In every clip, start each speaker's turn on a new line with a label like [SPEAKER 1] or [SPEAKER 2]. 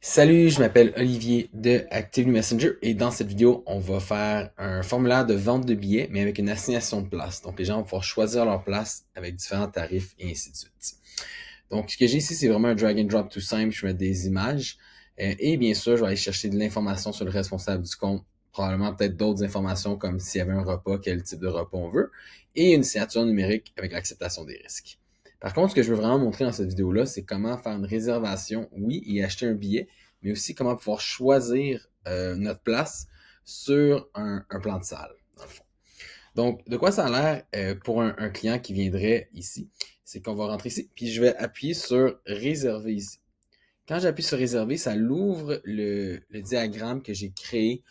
[SPEAKER 1] Salut, je m'appelle Olivier de Actively Messenger et dans cette vidéo, on va faire un formulaire de vente de billets, mais avec une assignation de place. Donc, les gens vont pouvoir choisir leur place avec différents tarifs et ainsi de suite. Donc, ce que j'ai ici, c'est vraiment un drag and drop tout simple. Je mets des images et bien sûr, je vais aller chercher de l'information sur le responsable du compte. Probablement peut-être d'autres informations comme s'il y avait un repas, quel type de repas on veut, et une signature numérique avec l'acceptation des risques. Par contre, ce que je veux vraiment montrer dans cette vidéo-là, c'est comment faire une réservation, oui, et acheter un billet, mais aussi comment pouvoir choisir notre place sur un plan de salle, dans le fond. Donc, de quoi ça a l'air pour un client qui viendrait ici? C'est qu'on va rentrer ici, puis je vais appuyer sur réserver ici. Quand j'appuie sur réserver, ça l'ouvre le diagramme que j'ai créé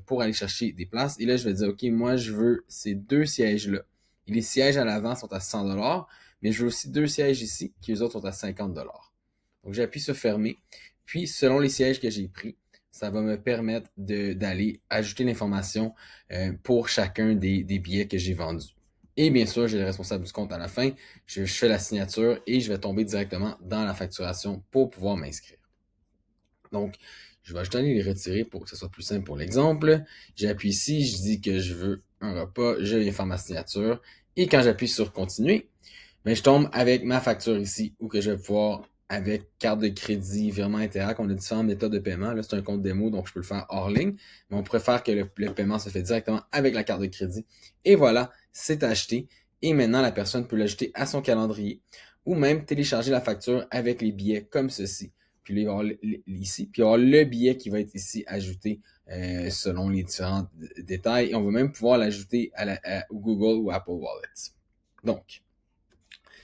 [SPEAKER 1] pour aller chercher des places. Et là, je vais dire, OK, moi, je veux ces deux sièges-là. Et les sièges à l'avant sont à 100 $, mais je veux aussi deux sièges ici, qui eux autres sont à 50 $. Donc, j'appuie sur fermer. Puis, selon les sièges que j'ai pris, ça va me permettre d'aller ajouter l'information pour chacun des billets que j'ai vendus. Et bien sûr, j'ai le responsable du compte à la fin. Je fais la signature et je vais tomber directement dans la facturation pour pouvoir m'inscrire. Donc, je vais juste aller les retirer pour que ce soit plus simple pour l'exemple. J'appuie ici, je dis que je veux un repas, je viens faire ma signature. Et quand j'appuie sur continuer, ben, je tombe avec ma facture ici où que je vais pouvoir, avec carte de crédit, virement Interac, on a différentes méthodes de paiement. Là, c'est un compte démo, donc je peux le faire hors ligne. Mais on préfère que le paiement se fait directement avec la carte de crédit. Et voilà, c'est acheté. Et maintenant, la personne peut l'ajouter à son calendrier ou même télécharger la facture avec les billets comme ceci. Puis là, il va y avoir ici, puis il va y avoir le billet qui va être ici ajouté selon les différents détails. Et on va même pouvoir l'ajouter au Google ou Apple Wallet. Donc,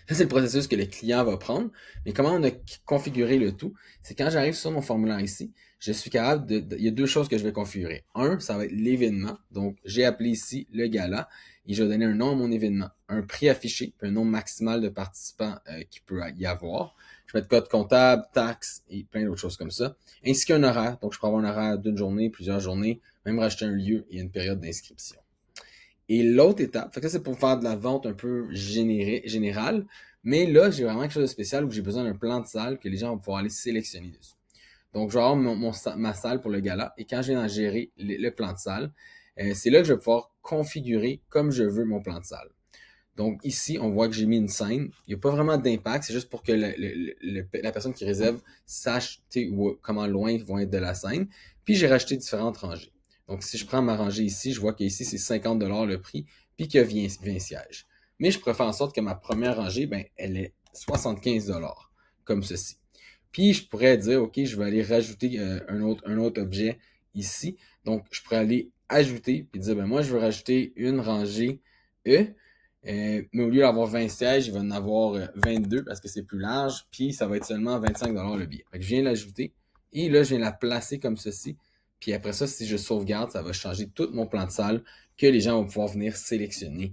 [SPEAKER 1] ça, c'est le processus que le client va prendre. Mais comment on a configuré le tout? C'est quand j'arrive sur mon formulaire ici, je suis capable il y a deux choses que je vais configurer. Un, ça va être l'événement. Donc, j'ai appelé ici le gala et je vais donner un nom à mon événement, un prix affiché, puis un nombre maximal de participants qu'il peut y avoir. Je vais mettre code comptable, taxes et plein d'autres choses comme ça. Ainsi qu'un horaire. Donc, je peux avoir un horaire d'une journée, plusieurs journées, même rajouter un lieu et une période d'inscription. Et l'autre étape, fait que ça c'est pour faire de la vente un peu générale, mais là j'ai vraiment quelque chose de spécial où j'ai besoin d'un plan de salle que les gens vont pouvoir aller sélectionner dessus. Donc je vais avoir ma salle pour le gala et quand je viens d'en gérer le plan de salle, c'est là que je vais pouvoir configurer comme je veux mon plan de salle. Donc ici, on voit que j'ai mis une scène. Il n'y a pas vraiment d'impact, c'est juste pour que la personne qui réserve sache comment loin ils vont être de la scène. Puis j'ai racheté différentes rangées. Donc si je prends ma rangée ici, je vois qu'ici c'est 50 $ le prix, puis qu'il y a 20 sièges. Mais je pourrais faire en sorte que ma première rangée, ben, elle est 75 $, comme ceci. Puis je pourrais dire, OK, je vais aller rajouter un autre objet ici. Donc je pourrais aller ajouter, puis dire, ben moi je veux rajouter une rangée E. Mais au lieu d'avoir 20 sièges, il va en avoir 22 parce que c'est plus large, puis ça va être seulement 25 $ le billet. Fait que je viens l'ajouter et là, je viens la placer comme ceci. Puis après ça, si je sauvegarde, ça va changer tout mon plan de salle que les gens vont pouvoir venir sélectionner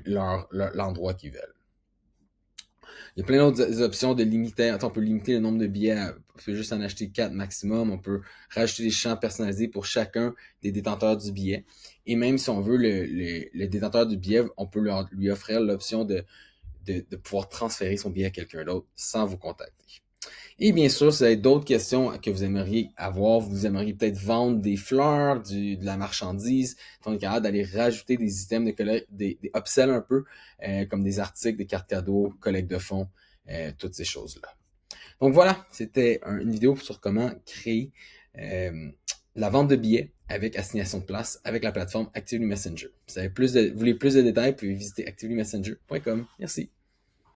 [SPEAKER 1] l'endroit qu'ils veulent. Il y a plein d'autres options de limiter. Attends, on peut limiter le nombre de billets. On peut juste en acheter 4 maximum. On peut rajouter des champs personnalisés pour chacun des détenteurs du billet. Et même si on veut le détenteur du billet, on peut lui offrir l'option de pouvoir transférer son billet à quelqu'un d'autre sans vous contacter. Et bien sûr, si vous avez d'autres questions que vous aimeriez avoir, vous aimeriez peut-être vendre des fleurs, de la marchandise, on est capable d'aller rajouter des items de collecte, des upsells un peu, comme des articles, des cartes cadeaux, collecte de fonds, toutes ces choses-là. Donc voilà, c'était une vidéo sur comment créer la vente de billets avec assignation de place avec la plateforme Actively Messenger. Si vous voulez plus de détails, vous pouvez visiter actively-messenger.com. Merci.